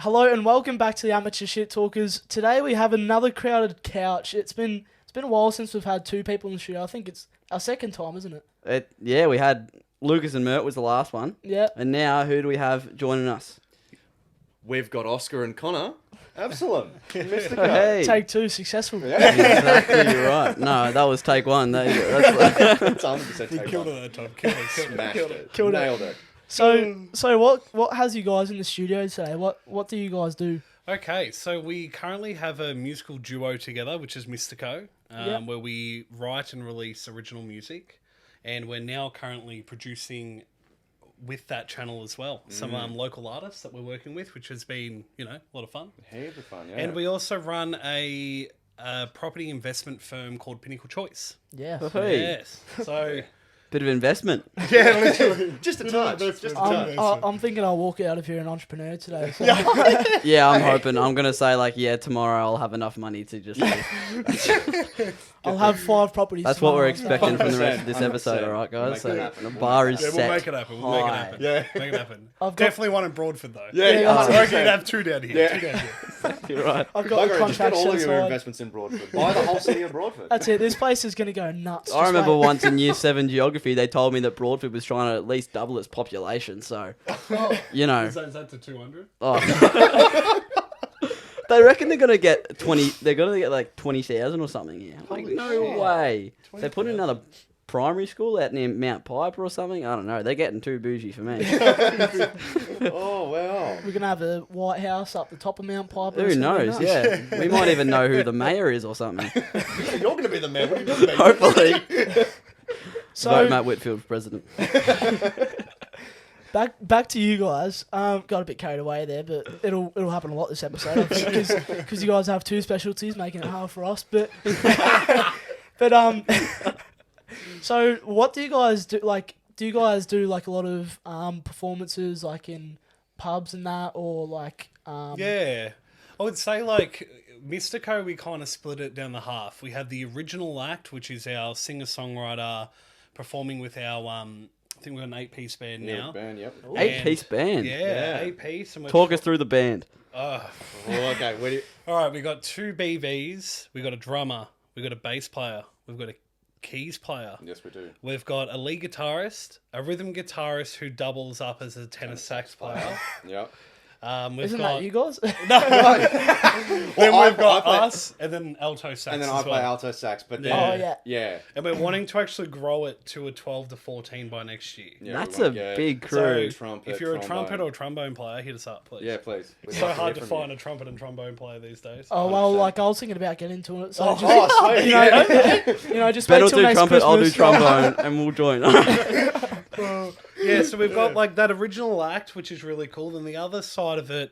Hello and welcome back to the Amateur Shittalkers. Today we have another crowded couch. It's been a while since we've had two people in the studio. I think it's our second time, isn't it? Yeah, we had Lucas and Mert was the last one. Yeah. And now who do we have joining us? We've got Oscar and Connor Absolum. Misterco. Hey. Take two, successful. Yeah. Exactly, you're right. No, that was take one. That's It's 100% We take killed one. it that time. Killed it. Smashed it. Killed it. Nailed it. So what has you guys in the studio today? What do you guys do? Okay, so we currently have a musical duo together, which is Misterco, where we write and release original music, and we're now currently producing with that channel as well some local artists that we're working with, which has been a lot of fun. Heaps of fun, yeah. And we also run a property investment firm called Pinnacle Choice. Yeah. Hey. Yes, so. Bit of investment. Yeah, literally. Just a touch. Just a touch. I'm thinking I'll walk out of here an entrepreneur today. So. Yeah, I'm hoping. I'm going to say, tomorrow I'll have enough money to just... I'll have 5 properties. That's what we're tomorrow. expecting from the rest of this 100%. episode, alright, guys? Make So it happen. the bar is Yeah, set. we'll make it happen. We'll make it happen. Yeah. Make it happen. I've got- Definitely one in Broadford, though. Yeah, I reckon 100%. you'd have 2 down here. Yeah. 2 down here. You're right. I've got the Bugger it, just get contract all of set your aside. investments in Broadford. Buy the whole city of Broadford. That's it. This place is going to go nuts. I Just remember wait. once in year 7 geography, they told me that Broadford was trying to at least double its population. So, Is that to 200? Oh. They reckon they're gonna get 20. They're gonna get like 20,000 or something. Yeah, like Holy no shit. way. They put in 20,000. another primary school out near Mount Piper or something. I don't know. They're getting too bougie for me. Oh, wow. We're going to have a White House up the top of Mount Piper. Who It's gonna be knows? nuts. Yeah, we might even know who the mayor is or something. You're going to be the man. What are you doing, mate? Hopefully, vote So Matt Whitfield for president. back to you guys. Got a bit carried away there, but it'll happen a lot this episode, I think, because you guys have 2 specialties, making it hard for us. But so what do you guys do? Like, do you guys do like a lot of performances, like in pubs and that, or like Yeah. I would say, like, Misterco, we kind of split it down the half. We have the original act, which is our singer-songwriter performing with our, I think we've got an 8-piece band now. Band, yep. 8-piece band. Yeah, 8-piece. And we're Talk us through the band. Oh, okay. Where do you... All right, we got 2 BVs. We got a drummer. We got a bass player. We've got a keys player. Yes, we do. We've got a lead guitarist, a rhythm guitarist who doubles up as a tenor sax player. Yep. We've isn't got that you guys? then Well, we've got I play- us, and then alto sax. And then as I play well. alto sax, but then... Yeah. Oh yeah. Yeah. And we're wanting to actually grow it to a 12 to 14 by next year. Yeah, That's we a wanna get big crew. trumpet, If you're a trombone. trumpet or trombone player, hit us up, please. Yeah, please. We'd It's so love to hard hear to from find you. a trumpet and trombone player these days. Oh well, 100%. like I was thinking about getting into it. So just, Oh, sweet. Yeah. just Ben wait will till do next trumpet, I'll do Christmas. trombone, and we'll join. Yeah, so we've got like that original act, which is really cool. Then the other side of it,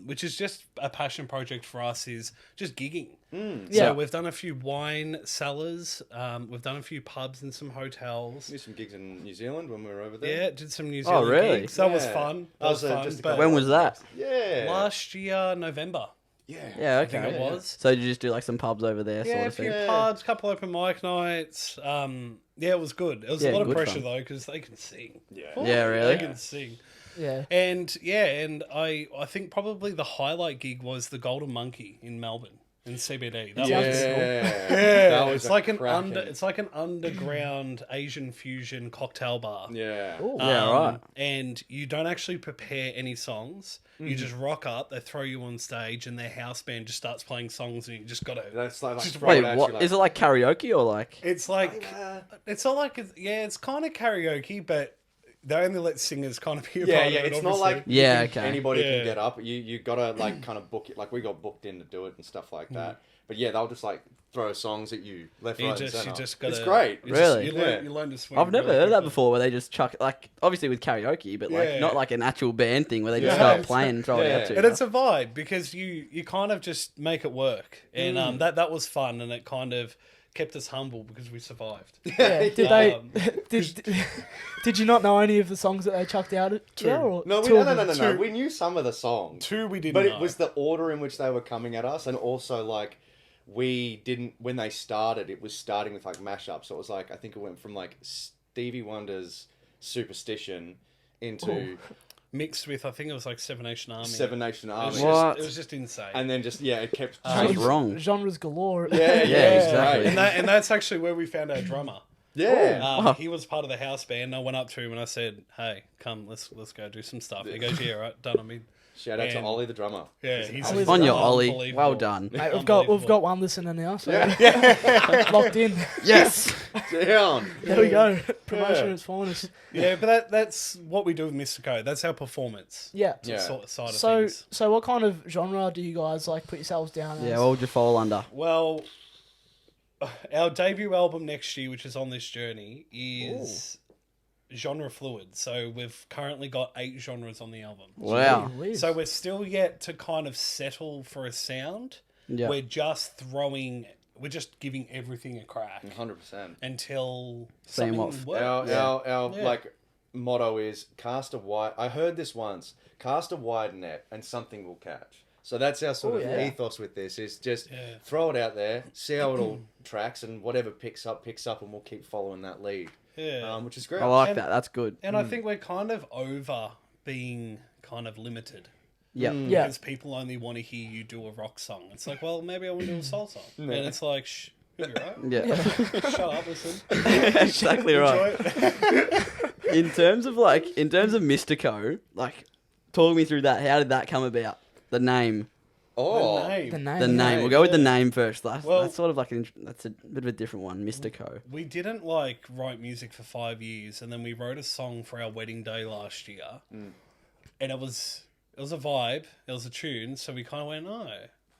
which is just a passion project for us, is just gigging. Yeah. So we've done a few wine cellars. We've done a few pubs and some hotels. Did some gigs in New Zealand when we were over there. Yeah, did some New Zealand really? gigs. That was Yeah. fun. That That was was, fun. just a but couple When was that? Yeah. last year, November, Yeah. Yeah, I think okay. it was. So you just do like some pubs over there, Yeah, sort a of few thing. pubs, couple open mic nights. Yeah, it was good. It was Yeah, a lot of good pressure fun. though because they can sing. Yeah. Yeah, really? They can sing. Yeah. And I think probably the highlight gig was the Golden Monkey in Melbourne in CBD. That Yeah. was That yeah. was It's a like an cracking- underground Asian fusion cocktail bar. Yeah. Yeah, right. And you don't actually prepare any songs. You just rock up. They throw you on stage, and their house band just starts playing songs, and you just got to. That's like Just throw Wait, it at what? you, like, Is it like karaoke or like? It's like it's not like it's kind of karaoke, but they only let singers kind of be a Yeah, part yeah. of it. It's not obviously. like Yeah, you can- okay. anybody Yeah. can get up. You gotta like kind of book it. Like we got booked in to do it and stuff like that. But yeah, they'll just like throw songs at you left, You right, just- and you center. just gotta- It's great. you just- Really? you Yeah. learn to swing. I've never really heard that quickly. before. Where they just chuck like obviously with karaoke, but like Yeah. not like an actual band thing where they just Yeah. start playing and throw it Yeah. out to you. And it's a vibe because you kind of just make it work, and that was fun, and it kind of kept us humble because we survived. Yeah. Did they? Um, Did you not know any of the songs that they chucked out at you? Or No, two of no. them? We knew some of the songs, Two we didn't but know. it was the order in which they were coming at us, and also like we didn't when they started. It was starting with like mashups, so it was like I think it went from like Stevie Wonder's Superstition into mixed with, I think it was like Seven Nation Army. Seven Nation Army. What? It was just insane. And then just, it kept What's changing. wrong? Genres galore. Yeah, exactly. And that's actually where we found our drummer. Yeah. He was part of the house band. I went up to him and I said, "Hey, come, let's go do some stuff." He goes, "Yeah, right, done." I mean, Shout out to And- Ollie the drummer. yeah, he's Ollie On your Ollie. unbelievable. Well done. Mate, we've got one listener now, so locked in. Yes. Down. There we go. Promotion at its finest. Yeah, but that's what we do with Misterco. That's our performance Yeah. Yeah. side of So, things. so what kind of genre do you guys like put yourselves down as? Yeah, what would you fall under? Well, our debut album next year, which is on this journey, is genre fluid. So we've currently got 8 genres on the album. Wow. Gee whiz. So we're still yet to kind of settle for a sound. Yeah. We're just giving everything a crack 100%. until Seeing something what- works. Our Yeah. like motto is cast a wide. I heard this once. Cast a wide net and something will catch. So that's our sort of yeah. ethos with this. Is just Yeah. throw it out there, see how it all tracks, and whatever picks up, and we'll keep following that lead. Yeah. Which is great. I like And- that. That's good. And I think we're kind of over being kind of limited. Yep. Yeah. Because people only want to hear you do a rock song. It's like, well, maybe I want to do a soul song. And it's like, shh, you're right. Yeah. Shut up, listen. Exactly right. Enjoy it. In terms of Misterco, like, talk me through that. How did that come about? The name. Oh, The name. the name. The name. We'll go with the name first. That's Well- sort of like that's a bit of a different one. Misterco. We didn't write music for 5 years, and then we wrote a song for our wedding day last year, and it was a vibe, it was a tune, so we kind of went,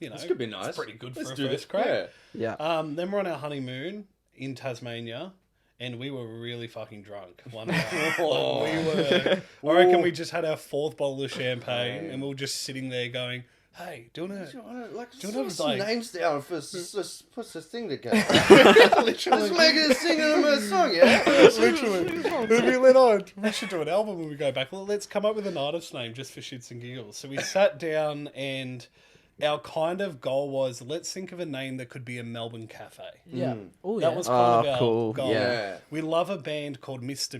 this could be nice. It's pretty good Let's for do a this. first crack. Yeah. Yeah. Then we're on our honeymoon in Tasmania, and we were really fucking drunk one night. I reckon we just had our 4th bottle of champagne, and we were just sitting there going, "Hey, do you want to?" Like, Do you put know, some like- names down for put this thing together. Let's make it a single song, yeah. Literally. Then we went on, we should do an album when we go back. Well, let's come up with an artist name just for shits and giggles. So we sat down, and our kind of goal was, let's think of a name that could be a Melbourne cafe. Yeah. Oh yeah. That was kind of our cool. goal. Yeah. We love a band called Mister.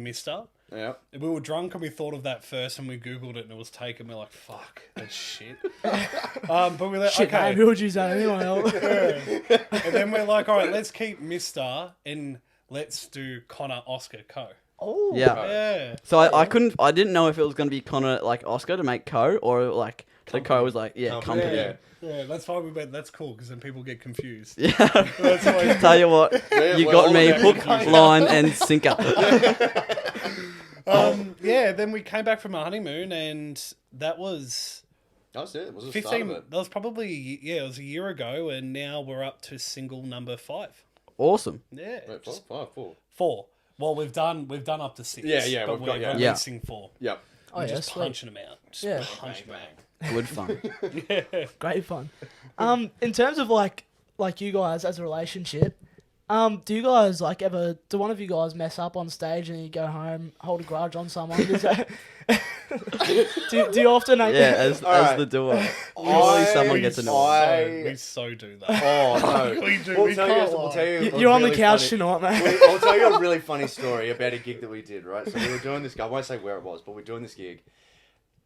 Yeah. We were drunk and we thought of that first, and we Googled it and it was taken. We're like, fuck, that's shit. But we're like, Shit, okay. mate, who would use that anyway? And then we're like, all right, let's keep Mister and let's do Connor, Oscar, Co. Oh. Yeah. Yeah. So I didn't know if it was going to be Connor like Oscar to make Co or like the Co was like company. Yeah. Yeah, that's why we went, that's cool, because then people get confused. Yeah. That's why. Tell you what, Yeah, you we're got all me about hook, confused. line, and sinker. Yeah, then we came back from our honeymoon, and that was That was it. It was the 15. start of it. That was probably, it was a year ago, and now we're up to single number 5. Awesome. Yeah. Wait, just 4. 4. Well, we've done up to 6. Yeah, but we've got- we're yeah. releasing 4. Yep. Oh We're yeah. just Sweet. punching them out. Just Yeah. punching them out. Good fun. Great fun. In terms of like you guys as a relationship, do you guys do one of you guys mess up on stage and you go home, hold a grudge on someone? Is that, do you often Yeah, as Alright. the duo. Usually someone gets annoyed. We so do that. Oh no. We do. We'll We tell can't you. We'll lie. tell you. you're on the really couch funny- tonight, mate. I'll tell you a really funny story about a gig that we did, right? So we were doing this. I won't say where it was, but we were doing this gig,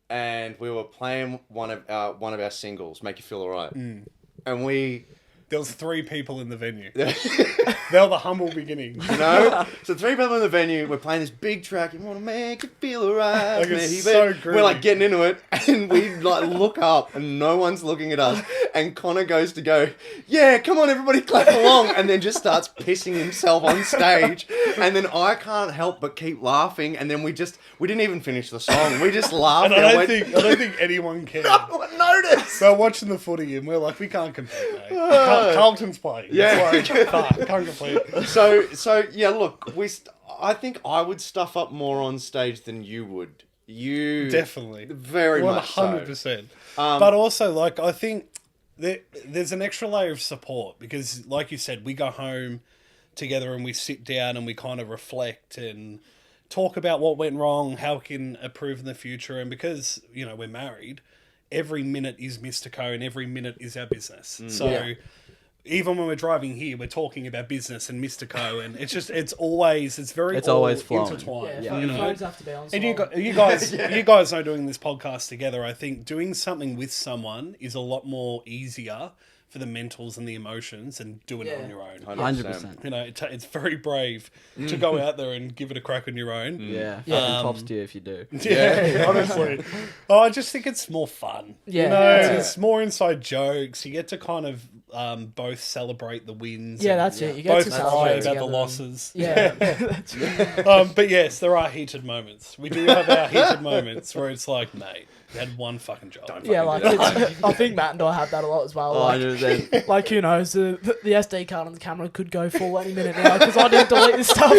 and we were playing one of our singles, "Make You Feel Alright," and we. There was 3 people in the venue. They were the humble beginnings. No, so 3 people in the venue. We're playing this big track. You want to make it feel alright, Like, it's baby. so We're like groovy. getting into it, and we like look up, and no one's looking at us. And Connor goes to go, yeah, come on, everybody, clap along, and then just starts pissing himself on stage. And then I can't help but keep laughing. And then we didn't even finish the song. We just laughed. And I went, don't think anyone cared. no one noticed. So watching the footy, and we're like, we can't compete, mate. Carlton's playing. Yeah. It's like, fuck, can't compete. So yeah, look, I think I would stuff up more on stage than you would. You Definitely. very much so. 100%. But also, I think there's an extra layer of support, because, like you said, we go home together and we sit down and we kind of reflect and talk about what went wrong, how we can improve in the future. And because, we're married, every minute is Misterco and every minute is our business. So even when we're driving here, we're talking about business and Misterco, and it's very It's always flowing. intertwined. Yeah, You know? phones have to be on. And you silent. you guys know doing this podcast together. I think doing something with someone is a lot more easier for the mentals and the emotions than doing it on your own. 100%. You know, it's very brave to go out there and give it a crack on your own. Yeah. Fucking tops to you if you do. Yeah, honestly. I just think it's more fun. Yeah. You know, Yeah. it's more inside jokes. You get to kind of both celebrate the wins. Yeah, and that's it. You get both to cry celebrate about the together. losses. Yeah. But yes, there are heated moments. We do have our heated moments where it's like, mate, you had one fucking job. Yeah, like I think Matt and I have that a lot as well. Oh, Like, 100%. like who knows, the SD card on the camera could go full any minute now because I didn't delete this stuff.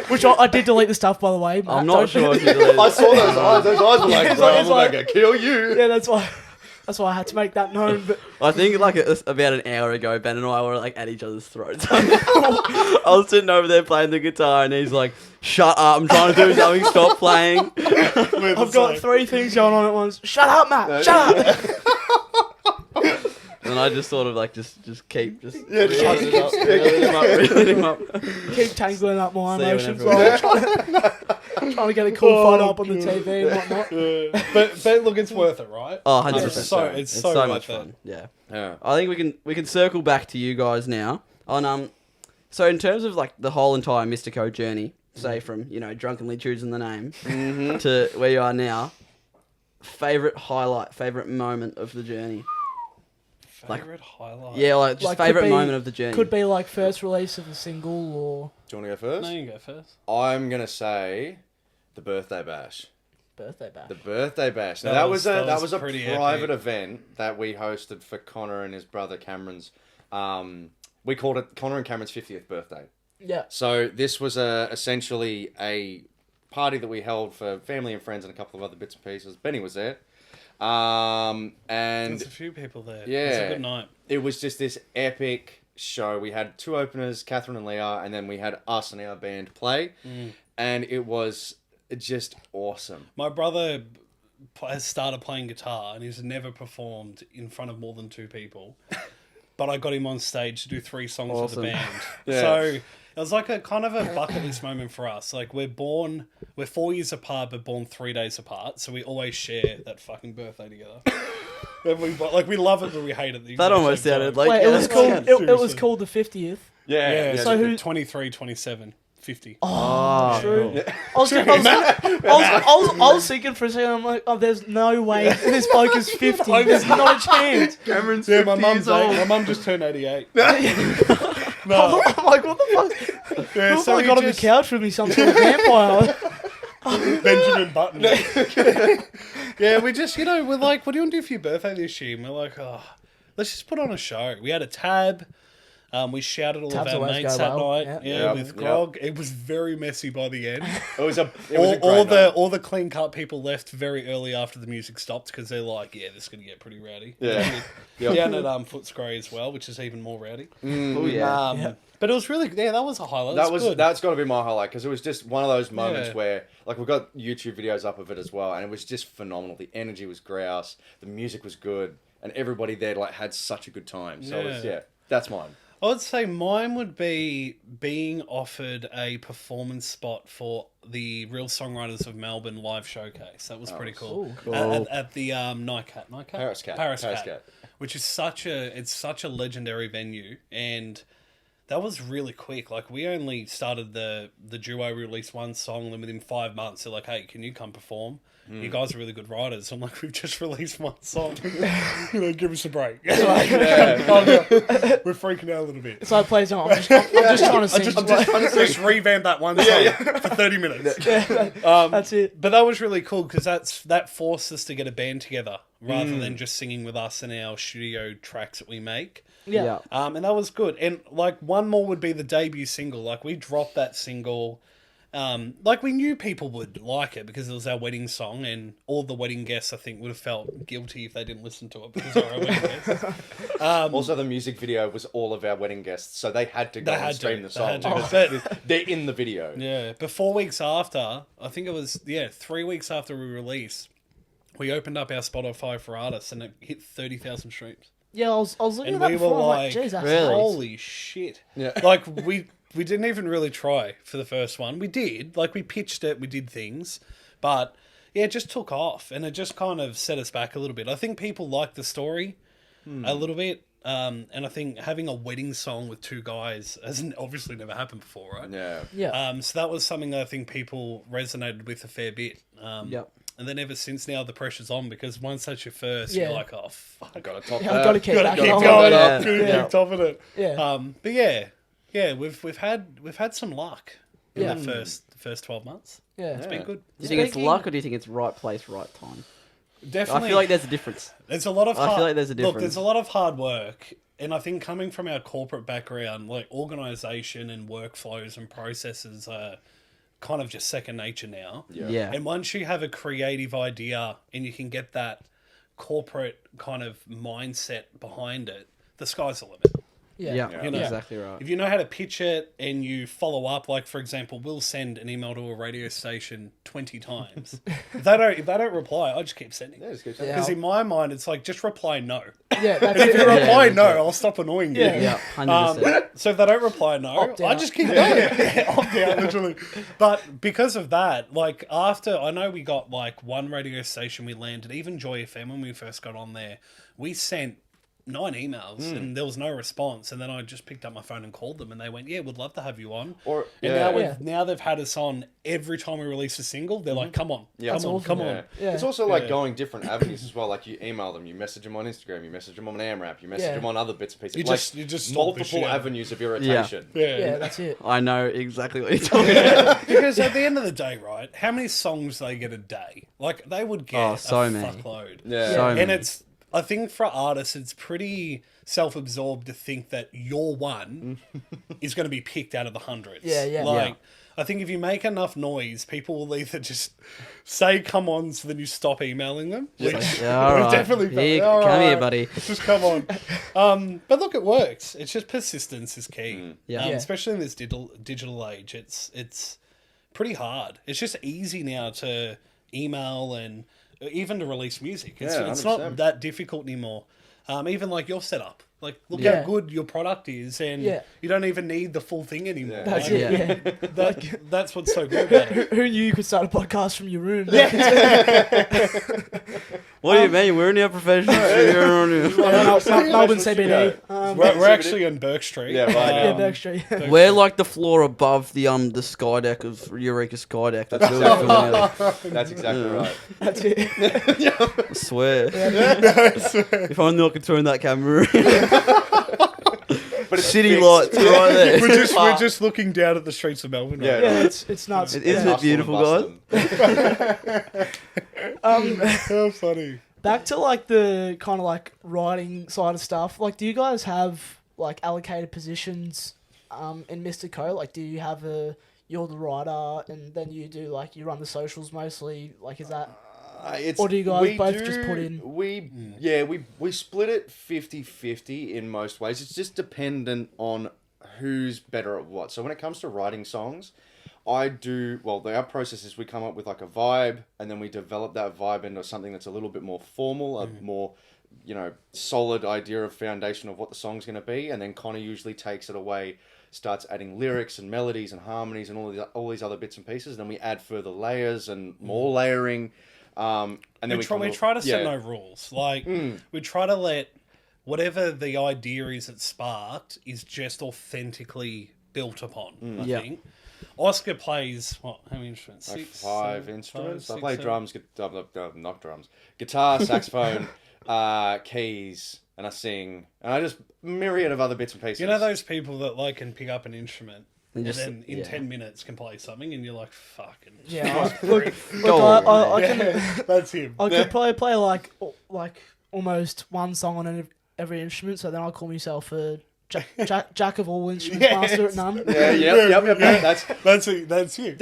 Which I did delete the stuff, by the way. Matt, I'm not don't- sure if you did. I saw those eyes. Those eyes were like, He's bro, like- I'm he's like- about to kill you. Yeah, that's why I had to make that known. But I think like it was about an hour ago, Ben and I were like at each other's throats. I was sitting over there playing the guitar, and he's like, "Shut up! I'm trying to do something. Stop playing." I've got 3 things going on at once. Shut up, Matt. Shut up. And I just sort of like just keep just reeling him up. Keep tangling up my See you emotions whenever while trying to get a cool photo up on the TV and whatnot. But look, it's worth it, right? Oh, 100%. It's so much worth fun. it. Yeah. Yeah. I think we can circle back to you guys now on so in terms of like the whole entire Misterco journey, say from, you know, drunkenly choosing the name to where you are now, favorite highlight, favorite moment of the journey. Favorite highlight? Yeah, like just Like, could favorite be- moment of the journey. Could be like first release of a single or Do you want to go first? No, you can go first. I'm going to say the birthday bash. birthday bash. The birthday bash. Now, That that was was a pretty private epic. event that we hosted for Connor and his brother Cameron's. We called it Connor and Cameron's 50th birthday. Yeah. So this was essentially a party that we held for family and friends and a couple of other bits and pieces. Benny was there. And There's a few people there. Yeah. It was a good night. it was just this epic show. We had 2 openers, Catherine and Leah, and then we had us and our band play. And it was just awesome. My brother has started playing guitar and he's never performed in front of more than 2 people. But I got him on stage to do 3 songs with the Awesome. band. Yeah. So it was like a kind of a bucket list moment for us. Like we're 4 years apart, but born 3 days apart. So we always share that fucking birthday together. And we love it, but we hate it. That almost sounded like Wait, it was called. It was Seriously. called the 50th. Yeah, So so who- 23, 27, 50. Oh, True. I was thinking for a second. I'm like, oh, there's no way this bloke is 50. There's not a chance. Cameron's Yeah, my mum just turned 88. No. I'm like, what the fuck? Yeah, So I got on the couch with me, some sort of vampire. Benjamin Button. Yeah, we just, we're like, what do you want to do for your birthday this year? And we're like, oh, let's just put on a show. We had a tab. We shouted all Tabs of our always mates go that well, night. yeah. Yeah, Yep, with yep. grog. It was very messy by the end. It was a great all night. the clean cut people left very early after the music stopped because they're like, yeah, this is gonna get pretty rowdy. Yeah. Down at Footscray as well, which is even more rowdy. Oh yeah. Yeah. But it was really, that was a highlight. That was good. That's got to be my highlight because it was just one of those moments Yeah. where like we've got YouTube videos up of it as well, and it was just phenomenal. The energy was grouse, the music was good, and everybody there like had such a good time. So it was, Yeah. that's mine. I would say mine would be being offered a performance spot for the Real Songwriters of Melbourne live showcase. That was pretty cool. Ooh, cool. At the Nightcat, Paris Cat. Paris Cat, which is such a legendary venue, and that was really quick. Like we only started the duo, released 1 song, and within 5 months they're like, "Hey, can you come perform? You guys are really good writers." I'm like, "We've just released 1 song. Give us a break." We're freaking out a little bit. It's like, please don't. I'm just trying to sing. Just revamp that one song for 30 minutes. That's it. But that was really cool because that forced us to get a band together rather than just singing with us in our studio tracks that we make. Yeah. And that was good. And like one more would be the debut single. Like we dropped that single. Like we knew people would like it because it was our wedding song, and all the wedding guests I think would have felt guilty if they didn't listen to it because they were our wedding guests. Also, the music video was all of our wedding guests, so they had to go and stream the They song. had to. because they're in the video. Yeah, but 4 weeks after, I think it was 3 weeks after we released, we opened up our Spotify for artists and it hit 30,000 streams. Yeah, I was looking And at that we before. were I'm like, like, geez, that's Really? nice. holy shit. Yeah. Like, we didn't even really try for the first one. We did. Like, we pitched it, we did things. But, yeah, it just took off. And it just kind of set us back a little bit. I think people like the story a little bit. And I think having a wedding song with two guys has obviously never happened before, right? Yeah. Yeah. So that was something that I think people resonated with a fair bit. Yep. And then ever since now, the pressure's on because once that's your first, Yeah. you're like, oh, fuck. Got to top Yeah, that. I've got to keep Gotta that keep going. going Yeah. up. Gotta Yeah. keep topping it. Yeah. But yeah, we've had some luck in Yeah. the first 12 months. Yeah. It's been good. Do you think it's Speaking- luck or do you think it's right place, right time? Definitely. I feel like there's a difference. there's a lot of. I feel like there's a Look, difference. there's a lot of hard work, and I think coming from our corporate background, like organisation and workflows and processes are kind of just second nature now. Yeah. And once you have a creative idea and you can get that corporate kind of mindset behind it, the sky's the limit. Yeah. You know, Exactly right. If you know how to pitch it and you follow up, like for example, we'll send an email to a radio station 20 times. if they don't reply, I just keep sending. Yeah, it's good. Yeah. Because in my mind, it's like just reply no. Yeah, that's And if you it. reply Yeah. no, I'll stop annoying you. Yeah. Yeah. 100%. So if they don't reply no, Opt I out. just keep going. Yeah, opt out, literally. But because of that, like after, I know we got like one radio station we landed, even Joy FM when we first got on there, we sent 9 emails and there was no response. And then I just picked up my phone and called them and they went, yeah, we'd love to have you on. Or And yeah. now they've had us on every time we release a single. They're like, come on, Yeah. come on, awesome. come Yeah. on. Yeah. It's also like Yeah. going different avenues as well. Like you email them, you message them on Instagram, you message them on AMRAP, you message Yeah. them on other bits and pieces. You like just stomp the shit multiple out of avenues of irritation. Yeah, that's it. I know exactly what you're talking about. Because at the end of the day, right, how many songs they get a day? Like, they would get Oh, so a many. fuckload. Yeah. So And many. it's, I think for artists, it's pretty self-absorbed to think that your one is going to be picked out of the hundreds. Yeah, yeah. Like, Yeah. I think if you make enough noise, people will either just say come on so then you stop emailing them. Which Yeah, all we've right. definitely done. Here, All come here, right, buddy. just come on. But look, it works. It's just persistence is key. Yeah. Yeah. Especially in this digital age. It's pretty hard. It's just easy now to email and even to release music. It's, Yeah, it's not 100%. that difficult anymore. Even like your setup. Like, look Yeah. how good your product is, and Yeah. you don't even need the full thing anymore. Yeah. That's Like, it. Yeah. that's what's so good about it. Who knew you could start a podcast from your room? What do you mean? We're in our professional studio. Melbourne CBD. We're actually on Burke Street. Yeah, right. Yeah, Burke Street. We're like the floor above the sky deck of Eureka Sky Deck. That's really exactly familiar. That's exactly right. That's it. I swear. If only I could turn that camera. But it's City fixed. lights right there. We're just looking down at the streets of Melbourne. Yeah. Right Yeah, it's nuts. Isn't Yeah. it beautiful, guys? now. How funny. Back to like the kind of like writing side of stuff. Like, do you guys have like allocated positions in Misterco? Like, do you have you're the writer and then you do like you run the socials mostly? Like, is that or do you guys both just put in? We split it 50-50 in most ways. It's just dependent on who's better at what. So when it comes to writing songs, our process is we come up with like a vibe and then we develop that vibe into something that's a little bit more formal, a more, solid idea of foundation of what the song's going to be. And then Connor usually takes it away, starts adding lyrics and melodies and harmonies and all these other bits and pieces. Then we add further layers and more layering. And then We try to set no rules. Like, we try to let whatever the idea is that sparked is just authentically built upon, I Yeah. think. Oscar plays, how many instruments? Like 6, 5 7, instruments. 5, I play 6, drums, not drums, guitar, saxophone, keys, and I sing, and I just myriad of other bits and pieces. You know those people that like can pick up an instrument And and just- then in yeah. 10 minutes can play something and you're like, fucking... Yeah, Go I can. That's him. I could probably play like almost one song on every instrument. So then I'll call myself a jack of all instruments, master at none. Yeah, yep. That's you. That's me.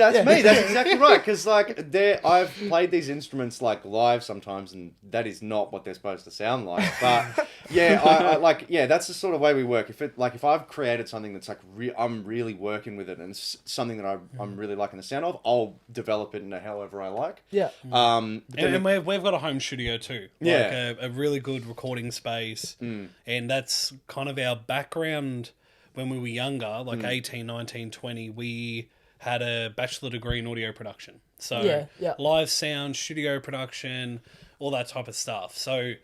That's exactly right. Because like, I've played these instruments like live sometimes, and that is not what they're supposed to sound like. But yeah, I like that's the sort of way we work. If I've created something that's like I'm really working with it, and it's something that I'm really liking the sound of, I'll develop it into however I like. Yeah. And we've got a home studio too. Yeah. Like a really good recording space, and that's kind of our background. When we were younger, like 18, 19, 20, we had a bachelor degree in audio production. So live sound, studio production, all that type of stuff. So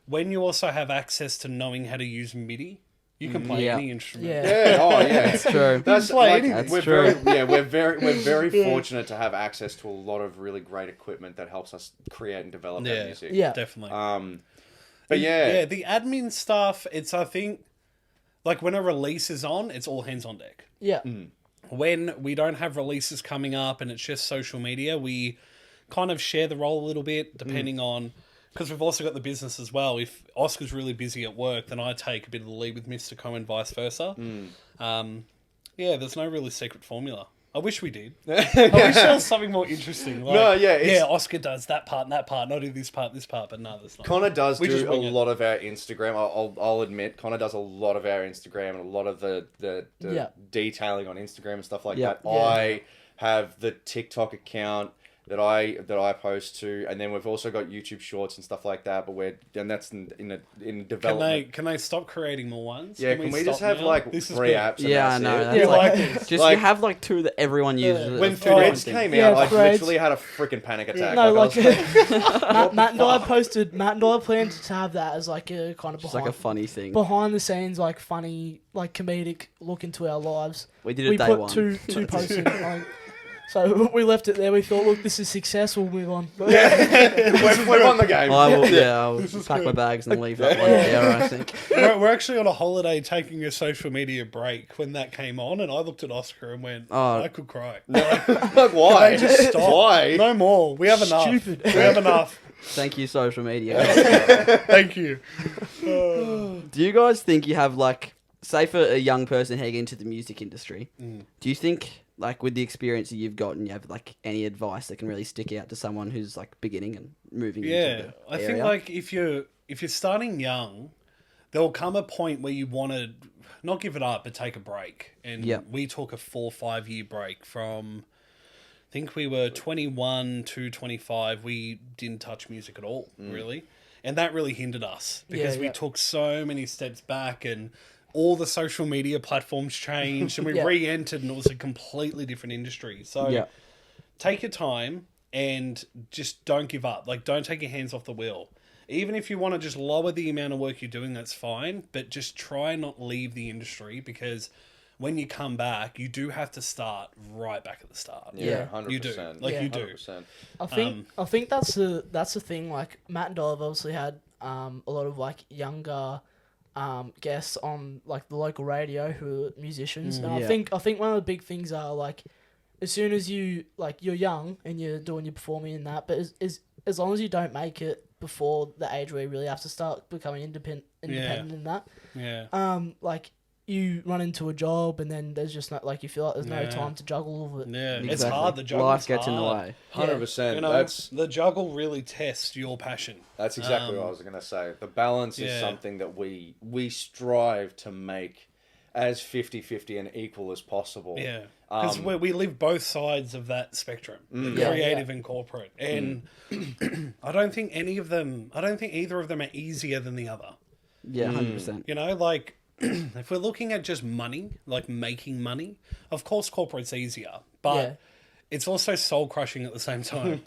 when you also have access to knowing how to use MIDI, you can play any instrument. That's true. That's like, that's true. We're very fortunate to have access to a lot of really great equipment that helps us create and develop our music. Yeah, definitely. But the admin stuff, it's, I think, like when a release is on, it's all hands on deck. Yeah. When we don't have releases coming up and it's just social media, we kind of share the role a little bit depending on, because we've also got the business as well. If Oscar's really busy at work, then I take a bit of the lead with Misterco and vice versa. There's no really secret formula. I wish we did. I wish there was something more interesting. Like, Oscar does that part and that part, not do this part, but no, that's not. Connor does do a lot of our Instagram. I'll admit, Connor does a lot of our Instagram and a lot of the detailing on Instagram and stuff like that. Yeah. I have the TikTok account that I post to, and then we've also got YouTube Shorts and stuff like that. But that's in development. Can they stop creating more ones? Yeah, can we just have like 3 apps? Yeah, I know. That's like, this. just you have like 2 that everyone uses. When Threads came out, I literally had a freaking panic attack. No, Matt and I planned to have that as like a kind of like a funny thing, behind the scenes, like funny, like comedic look into our lives. We did it day one. We put two posts in. Like, so we left it there. We thought, look, this is success. We'll move on. We've won the game. I'll pack my bags and leave that one there, I think. We're actually on a holiday taking a social media break when that came on, and I looked at Oscar and went, I could cry. Like, why? Just stop. Why? No more. We have enough. Stupid. We have enough. Thank you, social media. Thank you. Do you guys think you have, like, say for a young person heading into the music industry, do you think, like, with the experience that you've gotten, you have, like, any advice that can really stick out to someone who's, like, beginning and moving into the area? I think, like, if you're starting young, there'll come a point where you want to not give it up, but take a break. And we took a 4 or 5 year break from, I think we were 21 to 25. We didn't touch music at all, really. And that really hindered us because we took so many steps back, and all the social media platforms changed, and we re-entered, and it was a completely different industry. So take your time and just don't give up. Like, don't take your hands off the wheel. Even if you want to just lower the amount of work you're doing, that's fine. But just try not leave the industry, because when you come back, you do have to start right back at the start. Yeah, 100%. You do. Like, you do. 100%. I think that's the thing. Like, Matt and I have obviously had a lot of like younger guests on like the local radio who are musicians, and I think one of the big things are like, as soon as you're young and you're doing your performing and that, but as long as you don't make it before the age where you really have to start becoming independent in that, like, you run into a job and then there's just not, like, you feel like there's no time to juggle all of it. Yeah, exactly. It's hard. The juggle life gets in the way. 100%. You know, the juggle really tests your passion. That's exactly what I was going to say. The balance is something that we strive to make as 50-50 and equal as possible. Yeah, because we live both sides of that spectrum, the creative and corporate. And I don't think either of them are easier than the other. Yeah, 100%. You know, like, if we're looking at just money, like making money, of course corporate's easier, but it's also soul crushing at the same time.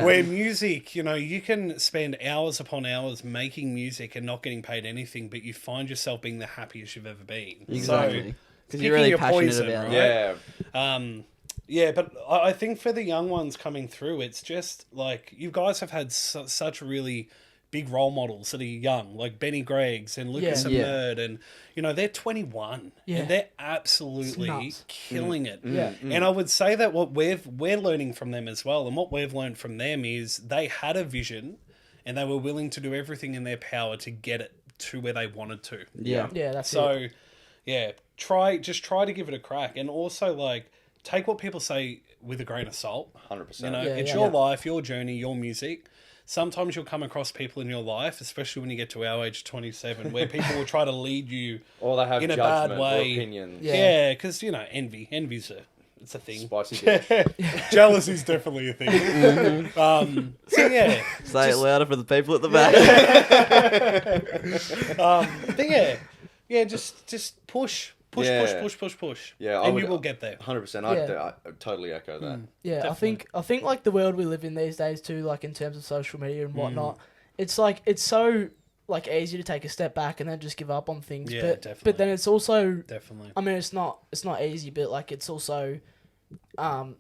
Where music, you know, you can spend hours upon hours making music and not getting paid anything, but you find yourself being the happiest you've ever been. Exactly. Because you're really passionate about it. Right? But I think for the young ones coming through, it's just like, you guys have had such really big role models that are young, like Benny Greggs and Lucas and Murd, and, you know, they're 21 and they're absolutely killing it. And I would say that what we're learning from them as well, and what we've learned from them is they had a vision and they were willing to do everything in their power to get it to where they wanted to. That's so it. try to give it a crack, and also like take what people say with a grain of salt. 100%. You know, Yeah, it's yeah, your yeah. life, your journey, your music. Sometimes you'll come across people in your life, especially when you get to our age, 27, where people will try to lead you Or they have in a bad judgment way. or opinions. Yeah. Yeah, because you know, envy's it's a thing. Spicy dish. Jealousy's definitely a thing. So yeah, Say it louder for the people at the back. but yeah, just push. Yeah. Push. Yeah, and you will get there. 100%. Yeah. I totally echo that. Yeah, Definitely. I think like the world we live in these days too, like in terms of social media and whatnot, it's like it's so like easy to take a step back and then just give up on things. Yeah, but definitely. but then it's also, Definitely. I mean, it's not easy, but like it's also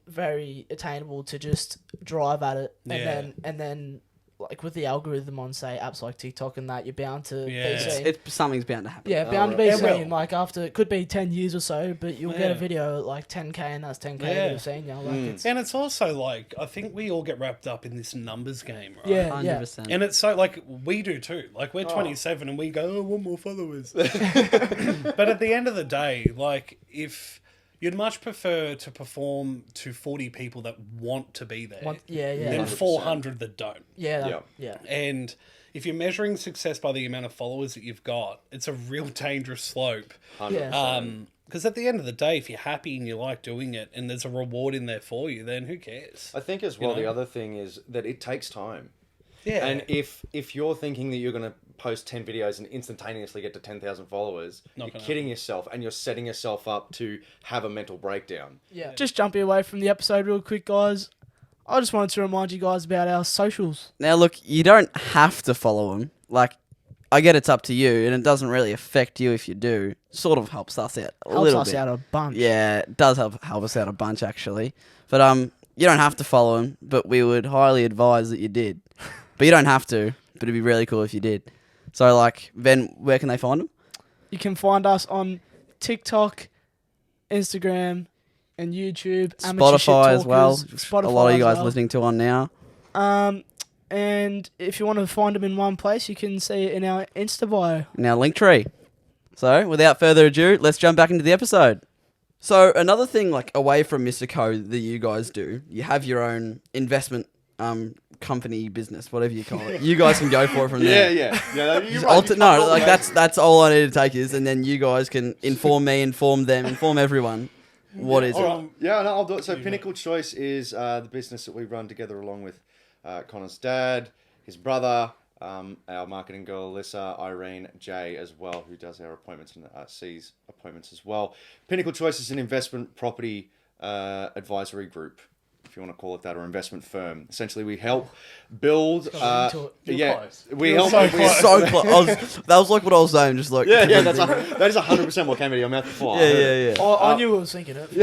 very attainable to just drive at it and then like with the algorithm on say apps like TikTok and that, you're bound to Yeah. be seen. It's something's bound to happen. Yeah, bound to be It will. seen. Like after it could be 10 years or so, but you'll get Yeah. a video at like 10k and that's 10k Yeah. that have seen you. Like it's And it's also like, I think we all get wrapped up in this numbers game, right? yeah, 100%. And it's so, like, we do too. Like, we're 27 and we go, I want more followers. But at the end of the day, like, if you'd much prefer to perform to 40 people that want to be there yeah. than 400 that don't. Yeah, Yeah. And if you're measuring success by the amount of followers that you've got, it's a real dangerous slope. 100%. Because at the end of the day, if you're happy and you like doing it and there's a reward in there for you, then who cares? I think as well, know? the other thing is that it takes time. Yeah. And if you're thinking that you're going to post 10 videos and instantaneously get to 10,000 followers, Not you're gonna kidding yourself and you're setting yourself up to have a mental breakdown. Yeah. Just jumping away from the episode real quick, guys. I just wanted to remind you guys about our socials. Now, look, you don't have to follow them. Like, I get it's up to you, and it doesn't really affect you if you do. Sort of helps us out a Helps little us bit. out a bunch. Yeah, it does help us out a bunch, actually. But you don't have to follow them, but we would highly advise that you did. But you don't have to, but it'd be really cool if you did. So, like, Ben, where can they find them? You can find us on TikTok, Instagram, and YouTube. Amateur Spotify as well. Shittalkers, Spotify A lot of you as guys well. listening to on now. And if you want to find them in one place, you can see it in our Insta bio. Now, Linktree. So, without further ado, let's jump back into the episode. So, another thing, like, away from Misterco that you guys do, you have your own investment company business, whatever you call it. You guys can go for it from there. Yeah. You're Just right, no, like that's all I need to take is, and then you guys can inform me, inform them, inform everyone. What is it? Yeah, no, I'll do it. So Pinnacle Choice is the business that we run together along with Connor's dad, his brother, our marketing girl Alyssa, Irene, Jay as well, who does our appointments and sees appointments as well. Pinnacle Choice is an investment property advisory group, if you want to call it that, or investment firm. Essentially, we help build. We help. so close. So close. That was like what I was saying, just like Yeah, that is 100% what came out of your mouth before. yeah. I knew I was thinking it.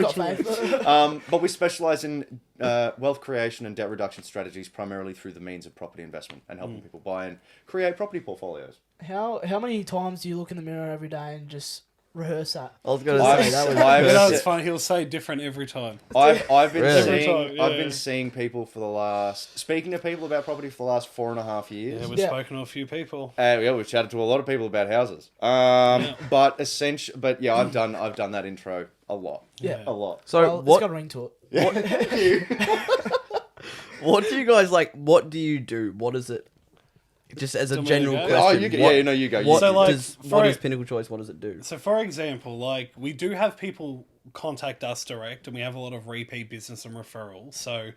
Got faith. But we specialize in wealth creation and debt reduction strategies, primarily through the means of property investment and helping people buy and create property portfolios. How many times do you look in the mirror every day and just rehearse that? I was gonna I've- say that was. I've- You know, it's funny. He'll say different every time. I've been Really? seeing Every time, I've yeah. been seeing people speaking to people about property for the last 4.5 years. Yeah, we've Yeah. spoken to a few people. We've chatted to a lot of people about houses. But I've done that intro a lot. Yeah. A lot. So Well, it's what? got a ring to it. Thank you. What do you guys like? What do you do? What is it? Just as a Do you want me to general go? question. Oh, you go. you you What, So, like, what for- is Pinnacle Choice? What does it do? So, for example, like, we do have people contact us direct, and we have a lot of repeat business and referrals. So,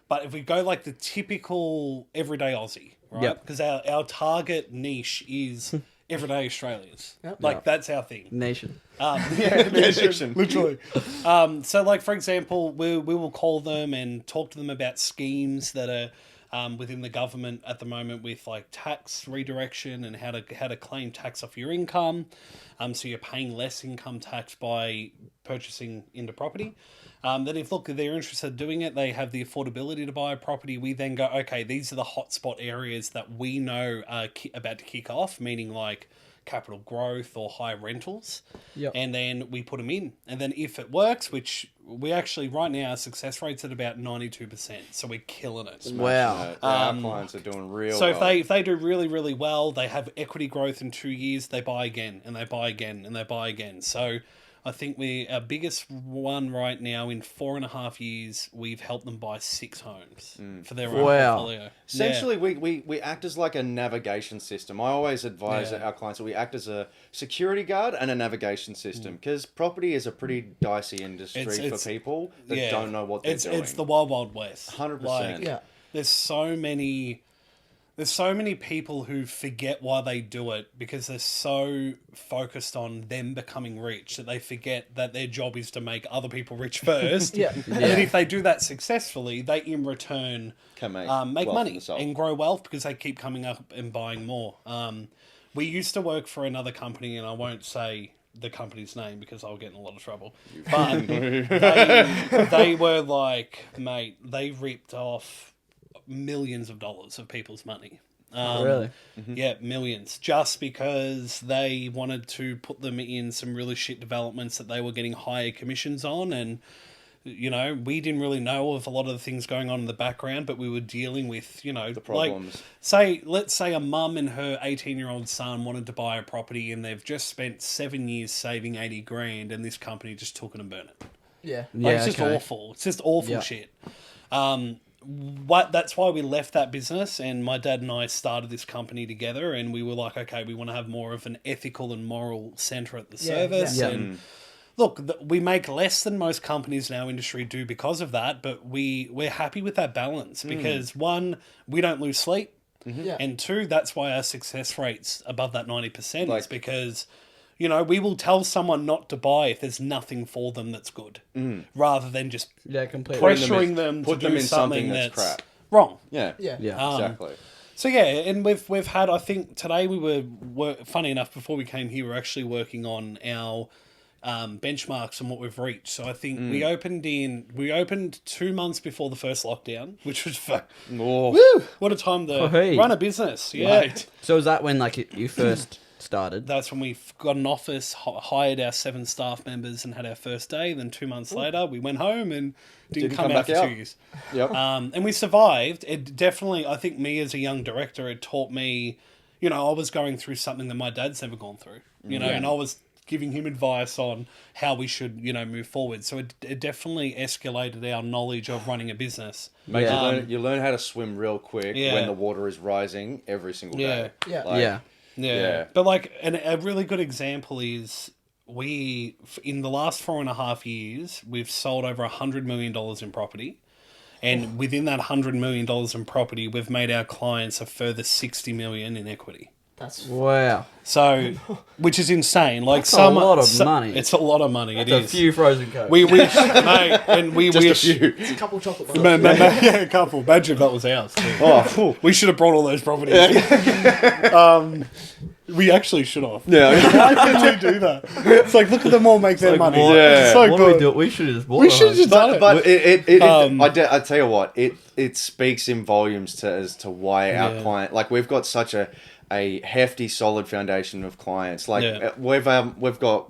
but if we go like the typical everyday Aussie, right? Yep. Because our target niche is everyday Australians. Yep. Like, that's our thing. Nation. Nation. Literally. So, like, for example, we will call them and talk to them about schemes that are within the government at the moment with like tax redirection and how to claim tax off your income. So you're paying less income tax by purchasing into property. Then if they're interested in doing it, they have the affordability to buy a property. We then go, okay, these are the hotspot areas that we know are about to kick off, meaning like capital growth or high rentals. Yep. And then we put them in. And then if it works, which we actually, right now, our success rate's at about 92%. So we're killing it. Wow. Our clients are doing real So well. if they do really, really well, they have equity growth in 2 years, they buy again, and they buy again, and they buy again. So I think our biggest one right now, in 4.5 years, we've helped them buy 6 homes for their own Wow. portfolio. Essentially, we act as like a navigation system. I always advise our clients that we act as a security guard and a navigation system, because property is a pretty dicey industry for people that don't know what they're doing. It's the wild, wild west. 100%. Like, Yeah. there's so many people who forget why they do it because they're so focused on them becoming rich that they forget that their job is to make other people rich first. Yeah. And then if they do that successfully, they in return Can make make wealth money themselves. and grow wealth because they keep coming up and buying more. We used to work for another company, and I won't say the company's name because I'll get in a lot of trouble. But they were like, mate, they ripped off millions of dollars of people's money. Really? Yeah, millions. Just because they wanted to put them in some really shit developments that they were getting higher commissions on. And, you know, we didn't really know of a lot of the things going on in the background, but we were dealing with, you know, The problems. Like, let's say a mum and her 18-year-old son wanted to buy a property and they've just spent 7 years saving 80 grand and this company just took it and burnt it. Yeah. Like, it's just awful. It's just awful shit. That's why we left that business, and my dad and I started this company together, and we were like, okay, we want to have more of an ethical and moral center at the service. yeah. And look, we make less than most companies in our industry do because of that, but we're happy with that balance because one, we don't lose sleep, Yeah. and two, that's why our success rate's above that 90%. Like- is because, you know, we will tell someone not to buy if there's nothing for them that's good, rather than just Yeah, completely. pressuring them put to them do in something something that's that's crap. wrong. Yeah. Yeah. Yeah. Exactly. So yeah, and we've had, I think today we were funny enough, before we came here, we were actually working on our benchmarks and what we've reached. So I think we opened 2 months before the first lockdown, which was woo, what a time to hey. run a business. Yeah. So is that when like you first started? That's when we got an office, hired our 7 staff members, and had our first day. Then 2 months later, we went home and didn't come out for 2 years. Yep. And we survived. It definitely, I think, me as a young director, it taught me, you know, I was going through something that my dad's never gone through, you know, and I was giving him advice on how we should, you know, move forward. So it definitely escalated our knowledge of running a business. Mate, you learn how to swim real quick Yeah. when the water is rising every single day. Yeah. Like, Yeah. Yeah. But like, a really good example is in the last 4.5 years, we've sold over $100 million in property. And within that $100 million in property, we've made our clients a further $60 million in equity. That's Wow. So, which is insane. Like That's a lot of money. It's a lot of money. It A is. few frozen cokes. We wish, mate, and we Just wish. a few. it's a couple of chocolate bars. Yeah, a couple. Imagine if that was ours. Too. Oh, We should have brought all those properties. We actually should have. yeah. Why did we do that? It's like, look at them all make their money. what? Yeah. It's so What do good. we do? We should have just bought We a should home. just done it. But I tell you what, it speaks in volumes as to why our client, like, we've got such a hefty, solid foundation of clients. Like we've got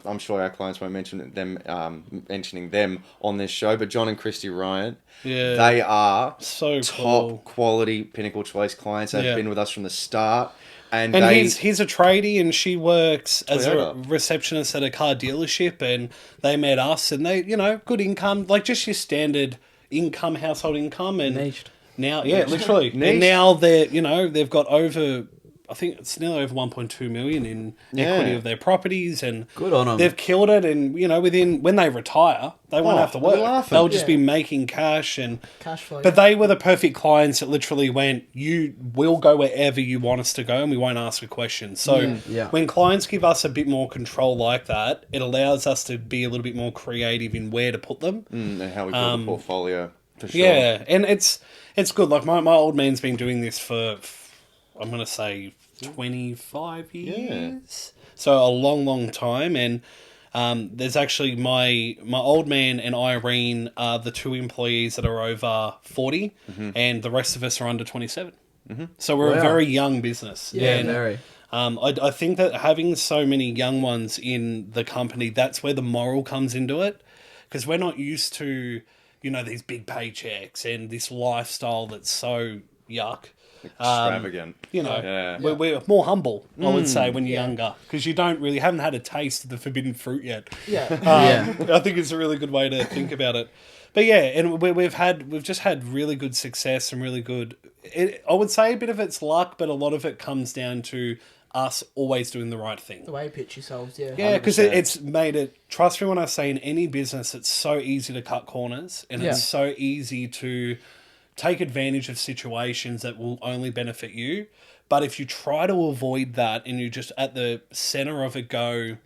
I'm sure our clients won't mention them mentioning them on this show, but John and Christy Ryan, they are So top cool. quality Pinnacle Choice clients. They've Yeah. been with us from the start, and And they he's a tradie, and she works as a Toyota. receptionist at a car dealership, and they met us, and they, you know, good income, like just your standard income, household income, and Niched. now, yeah, literally, Niche. and now they're, you know, they've got over, I think it's nearly over 1.2 million in equity of their properties, and Good on 'em. They've killed it, and you know, when they retire, they won't have to they'll be work. laughing. They'll just Yeah. be making cash and. Cash flow. But they were the perfect clients that literally went, you will go wherever you want us to go and we won't ask a question. So Yeah. when clients give us a bit more control like that, it allows us to be a little bit more creative in where to put them. and how we build a portfolio for sure. Yeah, and it's good. Like my old man's been doing this for, I'm going to say 25 years. So a long, long time. And there's actually my old man and Irene are the 2 employees that are over 40, and the rest of us are under 27. So we're a Wow. very young business. Yeah, and, Very. I think that having so many young ones in the company, that's where the moral comes into it. Because we're not used to, these big paychecks and this lifestyle that's so yuck. Extravagant. We're more humble, I would say, when you're younger. Because you haven't had a taste of the forbidden fruit yet. Yeah. I think it's a really good way to think about it. But yeah, and we've just had really good success and really good... I would say a bit of it's luck, but a lot of it comes down to us always doing the right thing. The way you pitch yourselves, yeah. Yeah, because it's made it... Trust me when I say in any business, it's so easy to cut corners and it's so easy to take advantage of situations that will only benefit you. But if you try to avoid that and you just at the center of it go...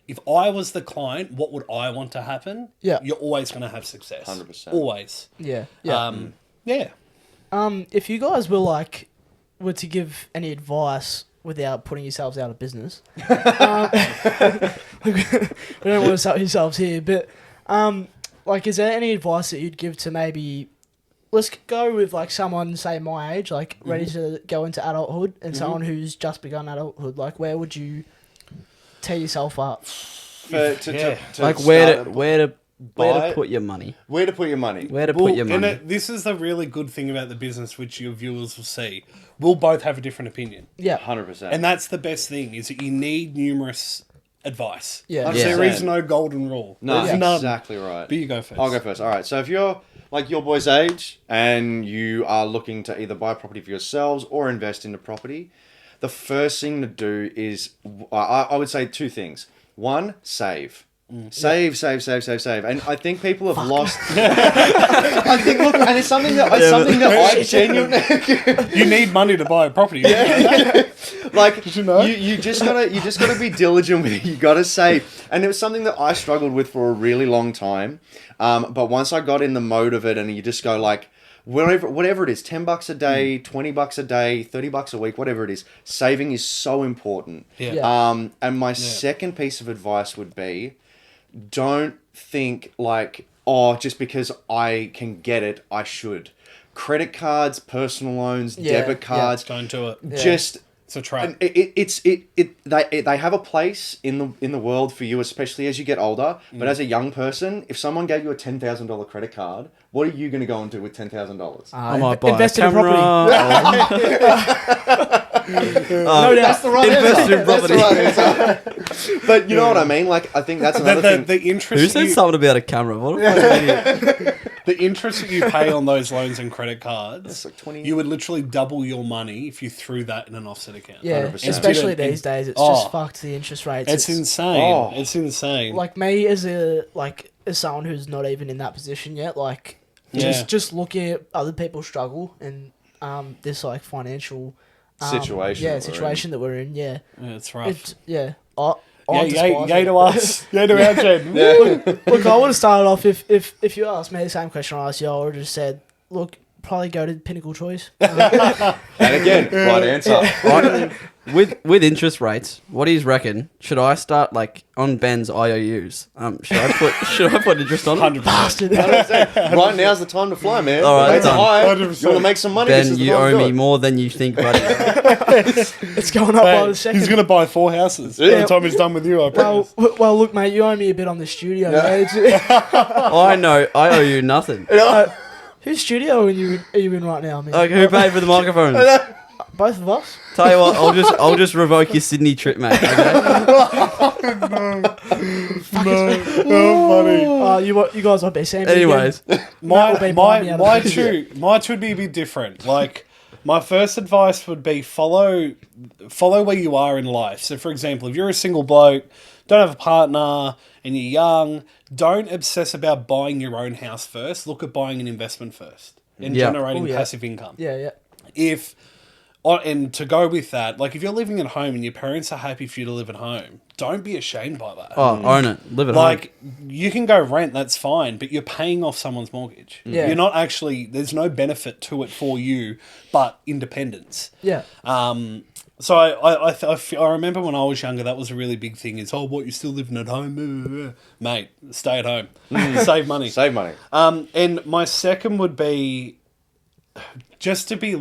If I was the client, what would I want to happen? Yeah. You're always going to have success. 100%. Always. Yeah. Yeah. If you guys were to give any advice without putting yourselves out of business, we don't want to sell yourselves here, but is there any advice that you'd give to maybe, let's go with someone, say my age, ready to go into adulthood, and someone who's just begun adulthood, where would you tee yourself up? Where to put your money? Where to put your money? Where to put your money? And this is the really good thing about the business, which your viewers will see. We'll both have a different opinion. Yeah. 100%. And that's the best thing, is that you need numerous advice. Yeah. There is no golden rule. No, There's none. exactly right. But you go first. I'll go first. All right. So if you're your boy's age and you are looking to either buy property for yourselves or invest into property, the first thing to do is, I would say 2 things. 1, save. Save. And I think people have lost... I think, look, and it's something that I genuinely... You need money to buy a property. Yeah. Did you know? you just gotta be diligent with it. You gotta save. And it was something that I struggled with for a really long time. But once I got in the mode of it, and you just go whatever it is, $10 a day, $20 a day, $30 a week, whatever it is, saving is so important. Yeah. And my second piece of advice would be, don't think just because I can get it, I should. Credit cards, personal loans, debit cards. Don't do it. Just... It's a trap. They have a place in the world for you, especially as you get older. But as a young person, if someone gave you a $10,000 credit card, what are you going to go and do with $10,000? I might buy invest a in a camera. No doubt. That's the right Invest in property. But you know what I mean? I think that's another thing. The interest Who said something about a camera? What a fucking idiot. The interest that you pay on those loans and credit cards, It's 20... you would literally double your money if you threw that in an offset account. Yeah, 100%. especially these days, it's just fucked, the interest rates. It's insane. It's insane. Me as someone who's not even in that position yet, just looking at other people's struggle and this financial situation that we're in. Yeah, it's rough. Yay to us. Yay to our gen. Look, I would have started off if you asked me the same question I asked you, I would have just said, look, probably go to Pinnacle Choice. And again, right answer. With interest rates, what do you reckon? Should I start on Ben's IOUs? Should I put interest on it? 100%. Right now's the time to fly, man. All right, Rates are high. You 100%. want to make some money? This Ben, is the you time to owe do me it. more than you think, buddy. It's going up by the second. He's going to buy 4 houses by the time he's done with you, I promise. Well, look, mate, you owe me a bit on the studio. I know. I owe you nothing. Whose studio are you in right now, man? Who paid for the microphones? Both of us? Tell you what, I'll just revoke your Sydney trip, mate. Okay? Funny. You guys might be saying. Anyways, my two would be a bit different. My first advice would be follow where you are in life. So, for example, if you're a single bloke, don't have a partner, and you're young, don't obsess about buying your own house first. Look at buying an investment first and generating passive income. Yeah. And to go with that, if you're living at home and your parents are happy for you to live at home, don't be ashamed by that. oh, own it, live at home. You can go rent, that's fine, but you're paying off someone's mortgage. Yeah. You're not actually, there's no benefit to it for you, but independence. Yeah. So I remember when I was younger, that was a really big thing. Is you're still living at home, mate? Stay at home, save money, Save money. And my second would be just to be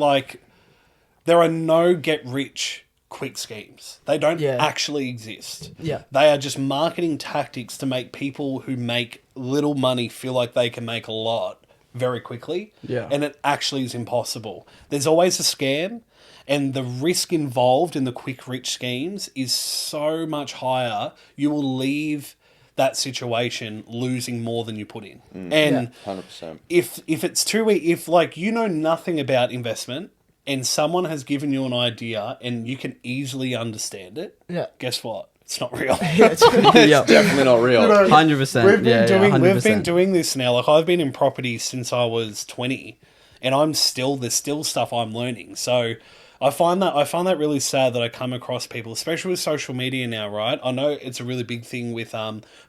there are no get rich quick schemes. They don't Yeah. actually exist. Yeah. They are just marketing tactics to make people who make little money feel like they can make a lot very quickly. Yeah. And it actually is impossible. There's always a scam, and the risk involved in the quick rich schemes is so much higher. You will leave that situation losing more than you put in. And 100%. if it's if like you know nothing about investment and someone has given you an idea and you can easily understand it, Yeah. guess what? It's not real. Yep. Definitely not real. 100%. We've been doing this now. Like I've been in property since I was 20, and there's still stuff I'm learning. So I find that really sad that I come across people, especially with social media now, right? I know it's a really big thing with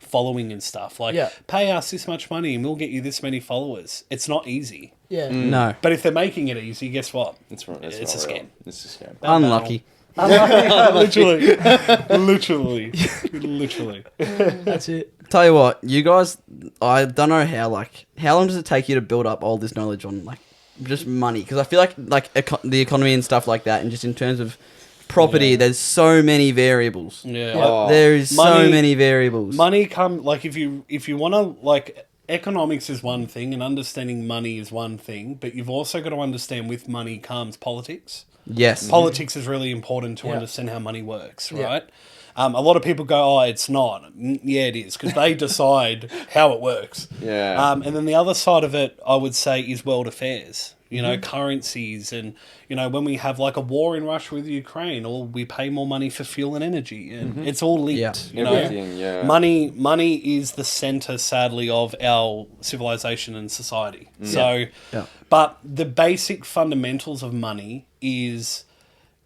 following and stuff. Like, pay us this much money and we'll get you this many followers. It's not easy. Yeah. No. But if they're making it easy, guess what? It's It's not a real. scam. It's a scam. Unlucky. Literally. That's it. Tell you what, you guys, I don't know how long does it take you to build up all this knowledge on just money? Because I feel like the economy and stuff like that, and just in terms of property, there's so many variables. Yeah. Oh. There is so many variables. Money if you want to economics is one thing and understanding money is one thing, but you've also got to understand with money comes politics. Yes. Politics is really important to understand how money works, right? A lot of people go, oh, it's not. Yeah, it is, because they decide how it works. Yeah. And then the other side of it, I would say, is world affairs. You know, currencies, and, you know, when we have like a war in Russia with Ukraine, or we pay more money for fuel and energy, and it's all linked. Yeah. You know? Everything, yeah. Money is the center, sadly, of our civilization and society. So, but the basic fundamentals of money is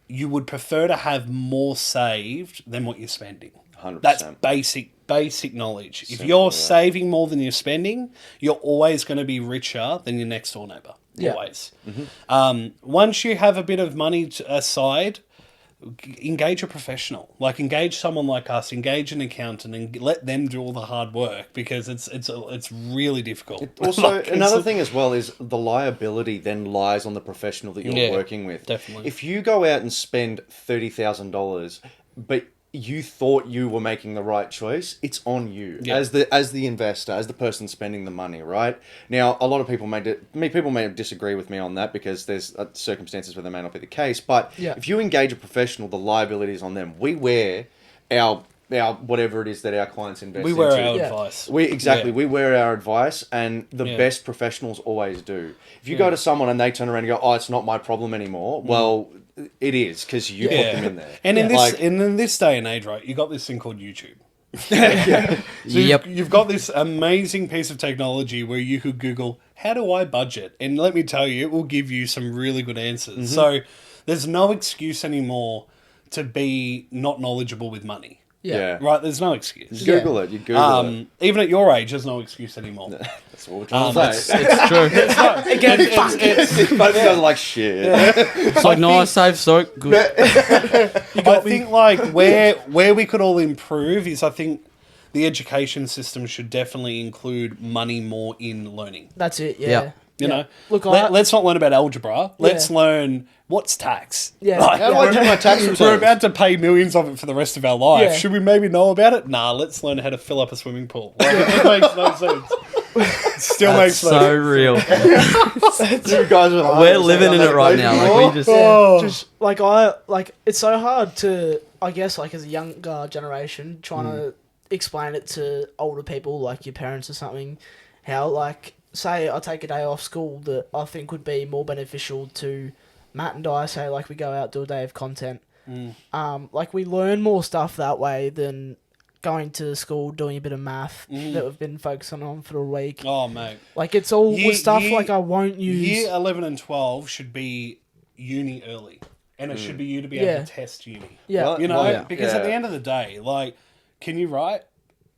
you would prefer to have more saved than what you're spending. 100%. That's basic knowledge. If you're saving more than you're spending, you're always going to be richer than your next door neighbor. Yeah. Always. Once you have a bit of money aside, engage a professional. Like, engage someone like us, engage an accountant, and let them do all the hard work, because it's really difficult. Also, another thing as well is the liability then lies on the professional that you're working with. Definitely. If you go out and spend $30,000, but you thought you were making the right choice, it's on you as the investor, as the person spending the money, right? Now, a lot of people may disagree with me on that, because there's circumstances where that may not be the case. But if you engage a professional, the liability is on them. We wear our whatever it is that our clients invest We wear into. our advice. We wear our advice, and the best professionals always do. If you go to someone and they turn around and go, oh, it's not my problem anymore, well, it is, because you put them in there. And in this day and age, right, you got this thing called YouTube. You've got this amazing piece of technology where you could Google, how do I budget? And let me tell you, it will give you some really good answers. So there's no excuse anymore to be not knowledgeable with money. Yeah. Right, there's no excuse. Google it. You Google it. Even at your age, there's no excuse anymore. That's what we're trying to say. It's true. Both guys are like, shit. It's like, no, I saved so good. I think like where we could all improve is, I think the education system should definitely include money more in learning. That's it. Yeah. Yeah. You know, Look, let's not learn about algebra. Let's learn what's tax. Yeah. Like, How do I do my tax returns? we're about to pay millions of it for the rest of our life. Yeah. Should we maybe know about it? Nah, let's learn how to fill up a swimming pool. Like, it makes no sense. It still makes no So sense. real. You guys are We're living in it right now. Like, we just... Just it's so hard to, I guess, like, as a younger generation, trying to explain it to older people, like your parents or something, how, like, say I take a day off school that I think would be more beneficial to Matt and I, say, like, we go out, do a day of content. Like, we learn more stuff that way than going to school, doing a bit of math that we've been focusing on for the week. Oh, mate. Like, it's all stuff like I won't use. Year 11 and 12 should be uni early. And it should be you to be able to test uni. Yeah. Well, You know, well, because at the end of the day, like, can you write?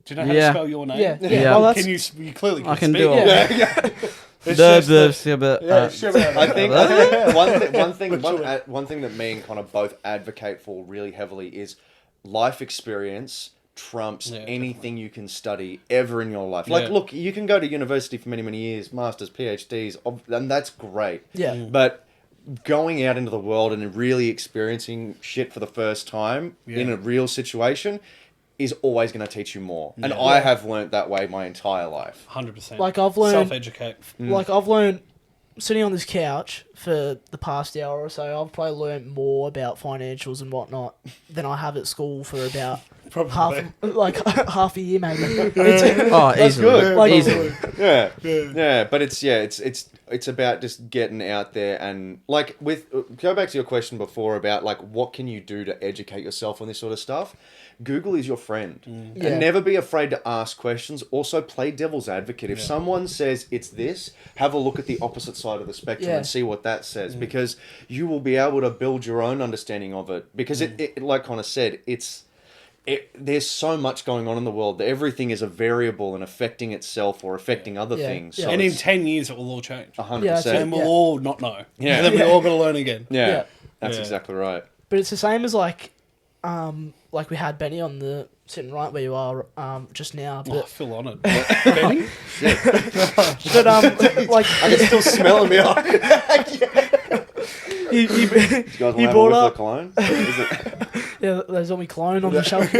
Do you know how to spell your name? Yeah. Yeah. Well, Can you clearly can I can speak. do all Yeah. It's just I think one thing that me and Connor both advocate for really heavily is life experience trumps anything you can study ever in your life. Like, look, you can go to university for many, many years, masters, PhDs, and that's great. Yeah. But going out into the world and really experiencing shit for the first time in a real situation is always going to teach you more. And I have learnt that way my entire life. 100%. Like I've learned, self-educate. like I've learned sitting on this couch for the past hour or so, I've probably learned more about financials and whatnot than I have at school for about half a year maybe. Easily. good. Like, Easily. Yeah, but it's about just getting out there and like go back to your question before about like what can you do to educate yourself on this sort of stuff. Google is your friend. And never be afraid to ask questions. Also play devil's advocate. If someone says it's this, have a look at the opposite side of the spectrum and see what that says, because you will be able to build your own understanding of it, because it like Connor said, there's so much going on in the world that everything is a variable and affecting itself or affecting other things. Yeah. So And in 10 years, it will all change. 100%. And we'll all not know. Yeah. And then we're all going to learn again. Yeah, that's exactly right. But it's the same as like we had Benny on the sitting right where you are just now. Oh, I But, feel honoured. Benny? but like I can still smell him out. he You guys want to have a brought whiff of up the cologne? Is it? yeah, there's only clone on the shelf.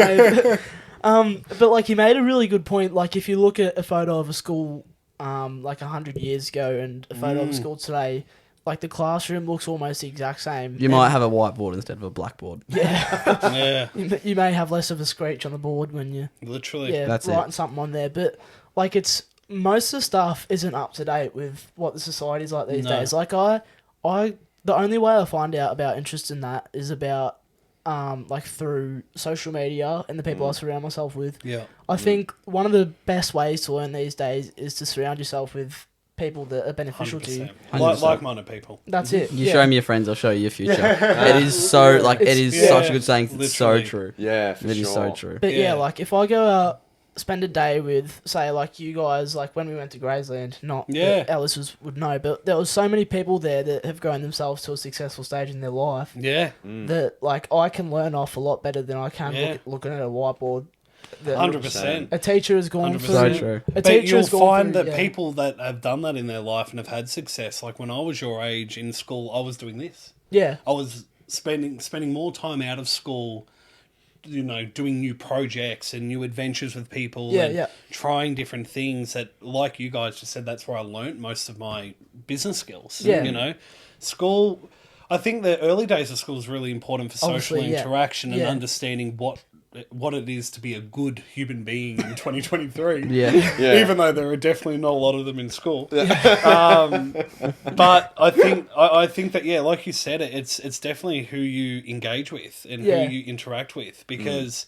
But like he made a really good point. Like if you look at a photo of a school like 100 years ago and a photo of a school today, like the classroom looks almost the exact same. You might have a whiteboard instead of a blackboard. Yeah. You may have less of a screech on the board when you Literally. That's it. writing something on there, but like it's most of the stuff isn't up to date with what the society's like these days. Like I the only way I find out about interest in that is about like through social media and the people I surround myself with. Yeah. I think one of the best ways to learn these days is to surround yourself with people that are beneficial to you. 100%. Like-minded people. That's it. You show me your friends, I'll show you your future. It is so like it is such a good saying. It's so Literally. true. Yeah, for It sure. is so true. But Yeah. like if I go out, spend a day with, say, like you guys, like when we went to Graceland, not that our listeners would know, but there was so many people there that have grown themselves to a successful stage in their life Yeah. that like I can learn off a lot better than I can looking at a whiteboard. that 100%. A teacher has gone 100%. through. So true. A But teacher you'll has gone find through, that people that have done that in their life and have had success, like when I was your age in school, I was doing this. Yeah. I was spending more time out of school, you know, doing new projects and new adventures with people and trying different things that, like you guys just said, that's where I learnt most of my business skills. Yeah. You know, school, I think the early days of school is really important for social Obviously, interaction and Yeah. understanding what it is to be a good human being in 2023. Yeah. Even though there are definitely not a lot of them in school. But I think that, yeah, like you said, it's definitely who you engage with and Yeah. who you interact with, because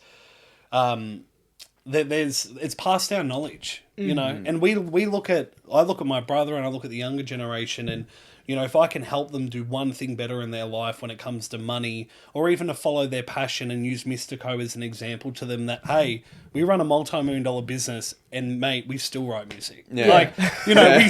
it's passed down knowledge, you know. And I look at my brother and I look at the younger generation, and you know, if I can help them do one thing better in their life when it comes to money, or even to follow their passion, and use Misterco as an example to them that, hey, we run a multi-million-dollar business and mate, we still write music. Yeah. Like, you know, we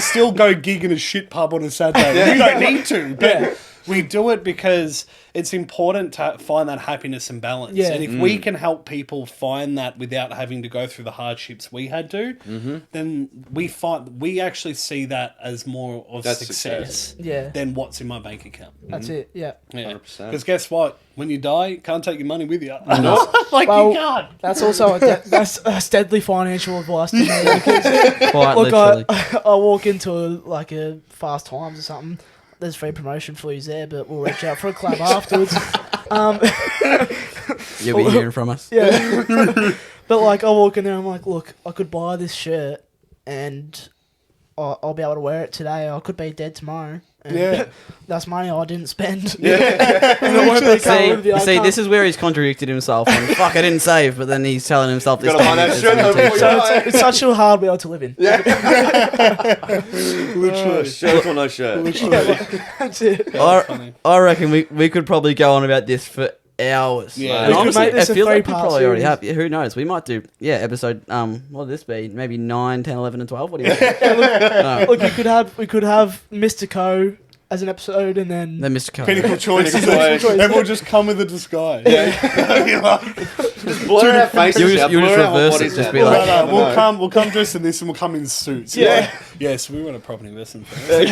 still go gig in a shit pub on a Saturday. We don't need to, but we do it because it's important to find that happiness and balance. Yeah. And if we can help people find that without having to go through the hardships we had to, then we actually see that as more of success Yeah. than what's in my bank account. That's it. Yeah. Yeah. 100%. Because guess what? When you die, you can't take your money with you. Like you can't. That's also that's deadly financial advice to me. Because, Quite look, literally. I walk into a Fast Times or something. There's free promotion for you there, but we'll reach out for a club afterwards. You'll be hearing from us. Yeah. But like I walk in there, I'm like, look, I could buy this shirt and I'll be able to wear it today. I could be dead tomorrow. And that's money I didn't spend. And it won't be covered with the See, outcome. this is where he's contradicted himself. And, fuck, I didn't save, but then he's telling himself this. Gotta buy that shirt though before you So die. it's such a hard world to live in. Literally. Shirt or no shirt. That's it. I reckon we could probably go on about this for hours. Yeah. And We could honestly, make this it a feels like we three-part probably already series. have. Yeah, who knows? We might do, episode, what would this be? Maybe 9, 10, 11, and 12? What do you reckon? Look, we could have Misterco as an episode, and then Mr. Pinnacle choices. Choice. And we'll just come with a disguise. Just blur our faces out. You just blur out reverse what it, is just out. be No, like- no, we'll come dressed in this and we'll come in suits. Yeah. Yes, we run a property investment firm.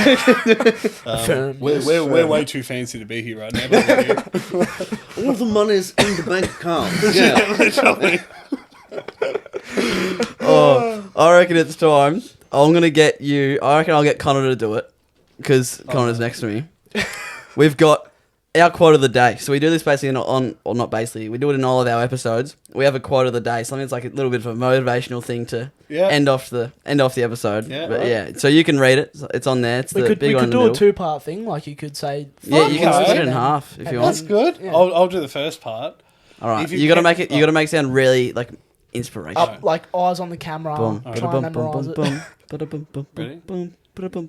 Firm. We're way too fancy to be here right now. But All the money's in the bank account. Yeah. literally. I reckon it's time. I'm gonna get you. I reckon I'll get Connor to do it because Connor's next to me. We've got our quote of the day. So we do this basically or not basically. We do it in all of our episodes. We have a quote of the day. Something that's like a little bit of a motivational thing to end off the episode. Yeah, but right. yeah, so you can read it. It's on there. It's we the could big one in the do a middle. 2-part thing. Like you could say, Yeah, you can Okay. split it in half if you want. That's good. Yeah. I'll do the first part. All right, If you you gotta can- make it. You gotta make it sound really like inspirational. up like eyes on the camera, Boom. try and memorize it. Ready? Boom.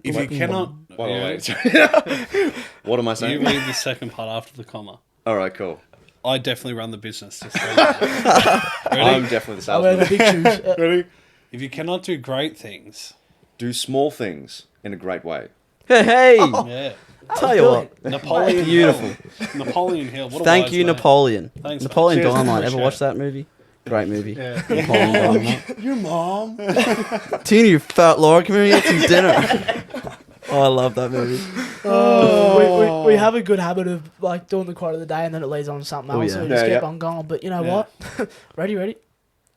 If you cannot, Wait. yeah, What am I you saying? read the second part after the comma. All right, cool. I definitely run the business. Just so you know. I'm Ready? definitely the I wear the salesman. big shoes. Ready? If you cannot do great things, Do small things in a great way. Hey, yeah. tell you what. Napoleon Beautiful. Hill. Napoleon Hill. What a Thank wise you, man. Napoleon. Thanks, mate. Napoleon Cheers. Dynamite. Ever Appreciate watched it. that movie? Great movie. Yeah. Napoleon Dynamite. Your mom. Tina, you fat Laura, come here and get some dinner. Oh, I love that movie. We have a good habit of like doing the quote of the day and then it leads on to something else. yeah. So we just Yeah, keep yeah. on going. But you know Yeah. what? Ready?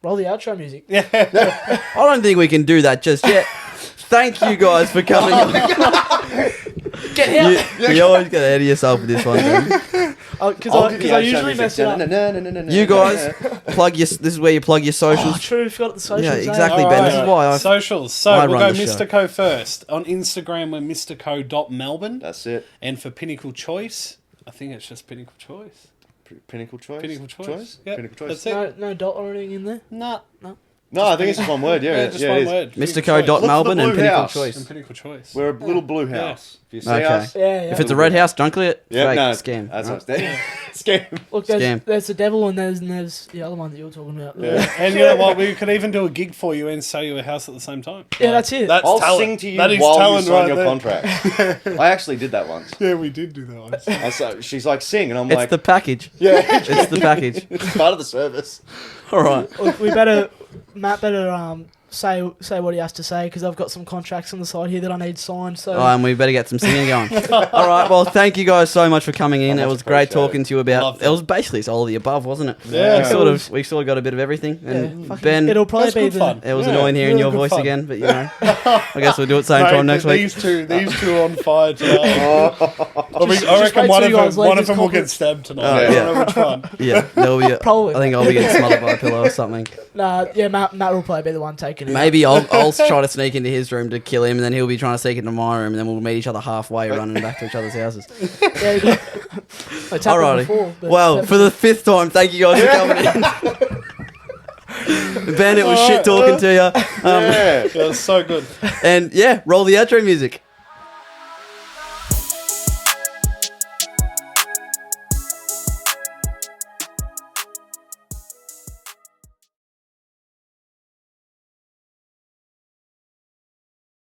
Roll the outro music. I don't think we can do that just yet. Thank you guys for coming on. Get out! You always get ahead of yourself with this one. Man. Because I usually mess it up. You guys, plug your. This is where you plug your Oh, socials. true. Forgot the socials. Yeah, eh? exactly, Ben. This is why I. Socials. So I we'll run go the show. Misterco first. On Instagram, we're misterco.melbourne. That's it. And for Pinnacle Choice, I think it's just Pinnacle Choice. Pinnacle choice. Pinnacle Choice. Yep. Pinnacle choice. That's it. No dot or anything in there. Nah. No, I think it's just one word. Yeah, just yeah, one it is. word. Misterco.melbourne and blue Pinnacle house. Choice. And Pinnacle Choice. We're a little blue house. If you see Okay. us, Yeah. If it's a red house, don't click it. yeah, Fake, no, scam. That's Right? us. Scam. Look, Scam. there's the devil and there's the other one that you're talking about. Yeah. And you know what? We could even do a gig for you and sell you a house at the same time. Yeah, that's it. That's I'll talent. sing to you That is while you talent sign right your there. contract. I actually did that once. Yeah, we did do that one. She's like, sing, and I'm It's like, the package. yeah, It's the package. it's part of the service. All right. Look, Matt better say what he has to say because I've got some contracts on the side here that I need signed. So Oh, and we better get some singing going. All right. Well, thank you guys so much for coming in. It much was great appreciate talking to you about. Loved It it. was basically all of the above, wasn't it? Yeah. We sort of got a bit of everything. And yeah, fucking- Ben, it'll probably That's be good the fun. it was Yeah, annoying hearing really your good voice fun. again, but you know, I guess we'll do it same time next week. These two are on fire tonight. I Just reckon wait one till of you guys them, leave this will get conference. stabbed tonight. Oh, I yeah. don't know which one. Yeah, there'll be. Probably. I think I'll be getting smothered by a pillow or something. Matt will probably be the one taking it. Maybe I'll try to sneak into his room to kill him, and then he'll be trying to sneak into my room, and then we'll meet each other halfway, running back to each other's houses. Yeah, it's happened Alrighty. before, but Well, for the 5th time, thank you guys for coming in. Ben, it was shit talking to you. Yeah. That was so good. And yeah, roll the outro music.